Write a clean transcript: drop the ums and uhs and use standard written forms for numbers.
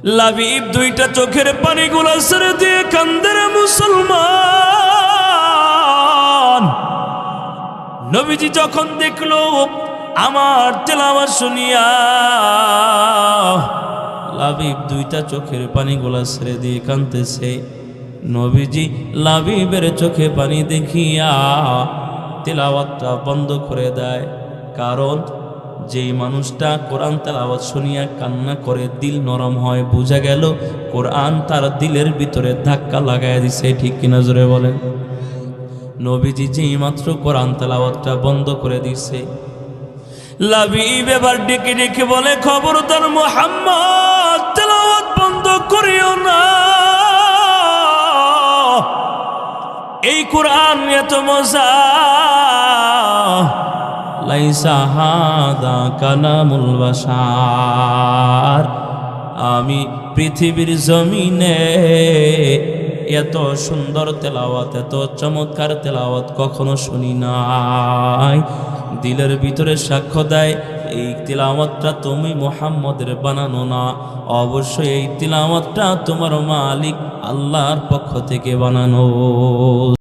লাবিব দুইটা চোখের পানিগুলো ছেড়ে দিয়ে কান্দে রে মুসলমান। নবীজি যখন দেখলো আমার তেলাওয়াত শুনিয়া লাবিব দুইটা চোখের পানিগুলা ছেড়ে দিয়ে কাঁদতেছে, নবীজি লাবিবের চোখে পানি দেখিয়া তেলাওয়াতটা বন্ধ করে দেয়। কারণ যেই মানুষটা কোরআন তেলাওয়াত শুনিয়া কান্না করে দিল নরম হয়, বোঝা গেল কোরআন তার দিলের ভিতরে ধাক্কা লাগায় দিছে। ঠিক কিনা জোরে বলেন? নবীজি যেই মাত্র কোরআন তেলাওয়াতটা বন্ধ করে দিছে, লাবিব এবার ডেকে ডেকে বলে, খবরদার মুহাম্মদ তেলাওয়াত বন্ধ করিও না, এই কোরআন এত মজা, লাইসা হাদা কালামুল বাশার, আমি পৃথিবীর জমিনে এত সুন্দর তেলাওয়াত, এত চমৎকার তেলাওয়াত কখনো শুনি নাই। দিলের ভিতরে সাক্ষ্য দেয় এই তিলাওয়াতটা তুমি মুহাম্মদের বানানো না, অবশ্যই এই তিলাওয়াতটা তোমার মালিক আল্লাহর পক্ষ থেকে বানানো।